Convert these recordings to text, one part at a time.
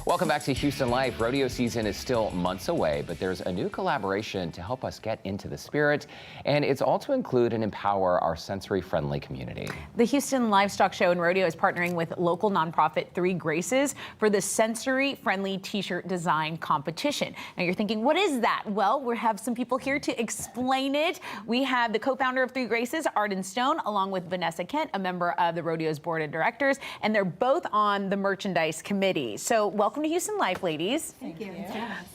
Welcome back to Houston Life. Rodeo season is still months away, but there's a new collaboration to help us get into the spirit, and it's all to include and empower our sensory-friendly community. The Houston Livestock Show and Rodeo is partnering with local nonprofit Three Graces for the sensory-friendly t-shirt design competition. Now you're thinking, what is that? Well, we have some people here to explain it. We have the co-founder of Three Graces, Arden Stone, along with Vanessa Kent, a member of the Rodeo's board of directors, and they're both on the merchandise committee. So welcome to Houston Life, ladies. Thank you.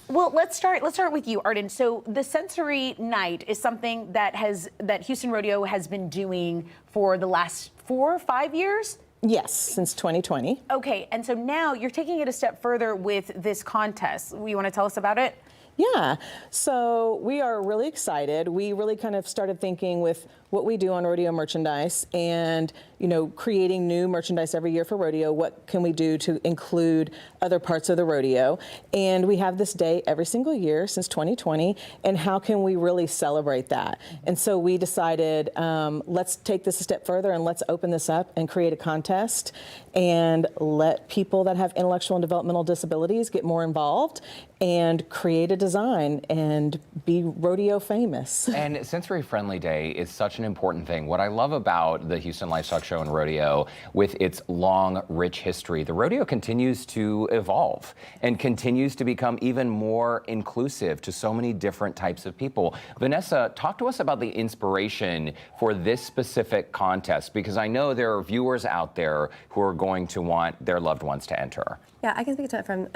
Well, let's start with you, Arden. So the sensory night is something that Houston Rodeo has been doing for the last 4 or 5 years? Yes, since 2020. Okay, and so now you're taking it a step further with this contest. You want to tell us about it? Yeah, so we are really excited. We really kind of started thinking with what we do on rodeo merchandise and, you know, creating new merchandise every year for rodeo. What can we do to include other parts of the rodeo? And we have this day every single year since 2020, and how can we really celebrate that? And so we decided, let's take this a step further and let's open this up and create a contest and let people that have intellectual and developmental disabilities get more involved and create a design and be rodeo famous. And Sensory Friendly Day is such an important thing. What I love about the Houston Livestock Show and Rodeo, with its long, rich history, the rodeo continues to evolve and continues to become even more inclusive to so many different types of people. Vanessa, talk to us about the inspiration for this specific contest, because I know there are viewers out there who are going to want their loved ones to enter. Yeah, I can speak to it from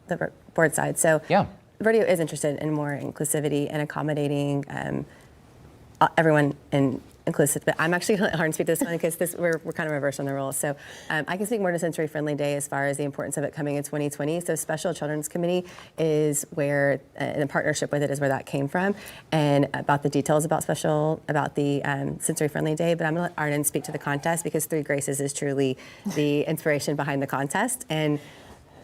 the board side. So yeah. Rodeo is interested in more inclusivity and accommodating everyone and inclusive. But I'm actually going to let Arden speak to this one because we're kind of reversed on the roles. So I can speak more to Sensory Friendly Day as far as the importance of it coming in 2020. So Special Children's Committee is where, in partnership with it, is where that came from, and about the details about the Sensory Friendly Day. But I'm going to let Arden speak to the contest because Three Graces is truly the inspiration behind the contest. And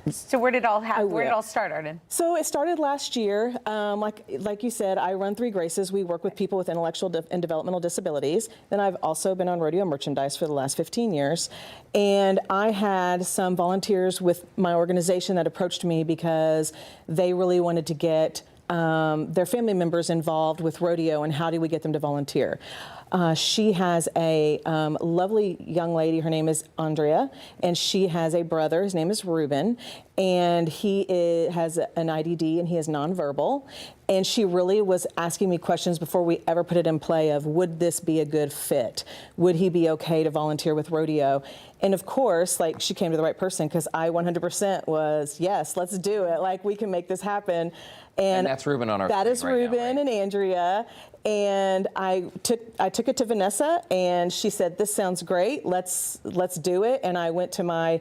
so where did it all start, Arden? So it started last year. Like you said, I run Three Graces. We work with people with intellectual and developmental disabilities. Then I've also been on rodeo merchandise for the last 15 years. And I had some volunteers with my organization that approached me because they really wanted to get their family members involved with rodeo, and how do we get them to volunteer? She has a lovely young lady. Her name is Andrea, and she has a brother. His name is Ruben, and he has an IDD, and he is nonverbal. And she really was asking me questions before we ever put it in play of, would this be a good fit? Would he be okay to volunteer with rodeo? And of course, like, she came to the right person, because I 100% was, yes, let's do it. Like, we can make this happen. And that's Ruben on our That is right Ruben now, right? and Andrea. And I took it to Vanessa, and she said, this sounds great, let's do it. And I went to my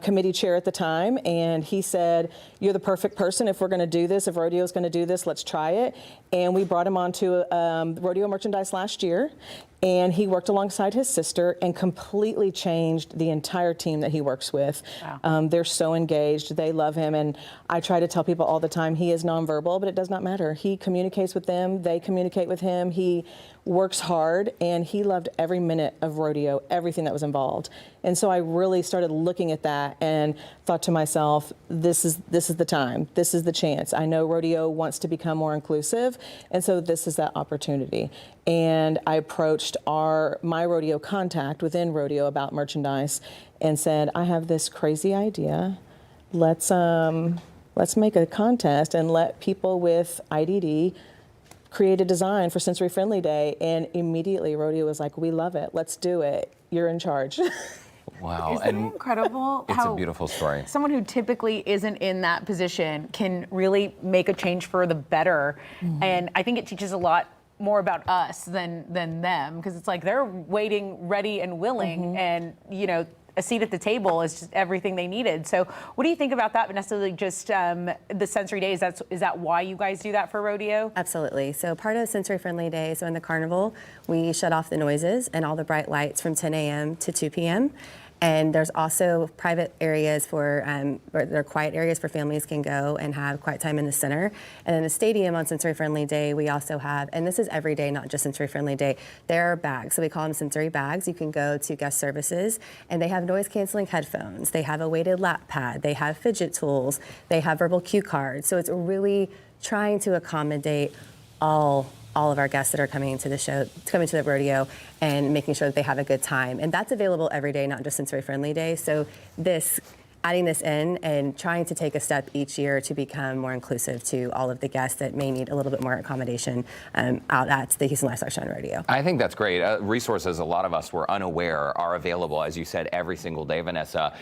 committee chair at the time, and he said, you're the perfect person if we're going to do this, if rodeo's going to do this, let's try it. And we brought him onto rodeo merchandise last year, and he worked alongside his sister and completely changed the entire team that he works with. Wow. They're so engaged, they love him, and I try to tell people all the time, he is nonverbal, but it does not matter. He communicates with them, they communicate with him, he works hard, and he loved every minute of rodeo, everything that was involved. And so I really started looking at that and thought to myself, this is the time, this is the chance. I know rodeo wants to become more inclusive, and so this is that opportunity. And I approached my rodeo contact within rodeo about merchandise and said, I have this crazy idea. Let's make a contest and let people with IDD create a design for Sensory Friendly Day. And immediately rodeo was like, we love it, let's do it, you're in charge. Wow. Isn't it incredible? It's a beautiful story. Someone who typically isn't in that position can really make a change for the better. Mm-hmm. And I think it teaches a lot more about us than them, because it's like they're waiting, ready and willing, mm-hmm. and, you know, a seat at the table is just everything they needed. So what do you think about that, Vanessa? Like, just the Sensory Day, is that why you guys do that for rodeo? Absolutely. So part of Sensory Friendly Day, so in the carnival, we shut off the noises and all the bright lights from 10 a.m. to 2 p.m. And there's also private areas for, or there are quiet areas for families can go and have quiet time in the center. And in the stadium on Sensory Friendly Day, we also have, and this is every day, not just Sensory Friendly Day, there are bags. So we call them sensory bags. You can go to guest services and they have noise canceling headphones. They have a weighted lap pad. They have fidget tools. They have verbal cue cards. So it's really trying to accommodate all of our guests that are coming to the show, coming to the rodeo, and making sure that they have a good time. And that's available every day, not just Sensory Friendly Day. So adding this in and trying to take a step each year to become more inclusive to all of the guests that may need a little bit more accommodation out at the Houston Livestock Show and Rodeo. I think that's great. Resources a lot of us were unaware are available, as you said, every single day, Vanessa.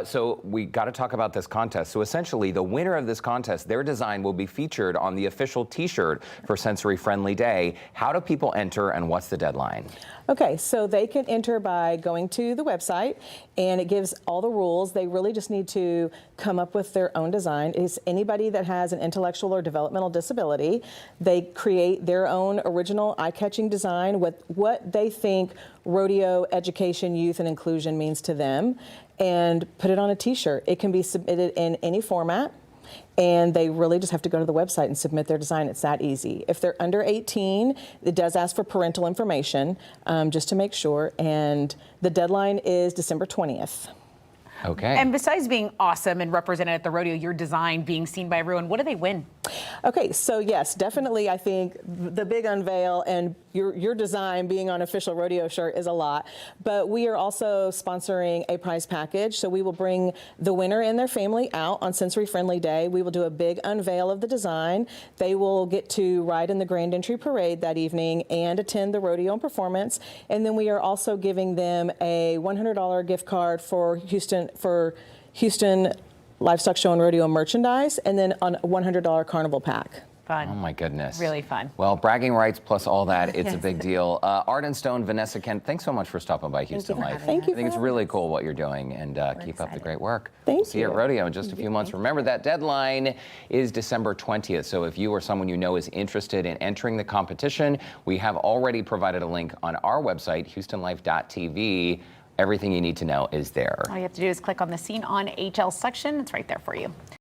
So we got to talk about this contest. So essentially, the winner of this contest, their design will be featured on the official T-shirt for Sensory Friendly Day. How do people enter and what's the deadline? Okay, so they can enter by going to the website, and it gives all the rules. They really just need to come up with their own design. It's anybody that has an intellectual or developmental disability. They create their own original eye-catching design with what they think rodeo education, youth, and inclusion means to them, and put it on a T-shirt. It can be submitted in any format. And they really just have to go to the website and submit their design. It's that easy. If they're under 18, it does ask for parental information, just to make sure. And the deadline is December 20th. Okay. And besides being awesome and represented at the rodeo, your design being seen by everyone, what do they win? Okay, so yes, definitely I think the big unveil and your design being on official rodeo shirt is a lot, but we are also sponsoring a prize package. So we will bring the winner and their family out on Sensory Friendly Day. We will do a big unveil of the design. They will get to ride in the Grand Entry Parade that evening and attend the rodeo and performance. And then we are also giving them a $100 gift card for Houston Livestock Show and Rodeo merchandise, and then on a $100 carnival pack. Fun. Oh my goodness. Really fun. Well, bragging rights plus all that, it's a Yes. big deal. Art and Stone, Vanessa Kent, thanks so much for stopping by Houston for Life. having Thank us. you I think for it's really cool what you're doing, and keep up the excited. great work. Thank See you at you. Rodeo in just a few months. Remember, that deadline is December 20th, so if you or someone you know is interested in entering the competition, we have already provided a link on our website, houstonlife.tv. Everything you need to know is there. All you have to do is click on the Scene on HL section. It's right there for you.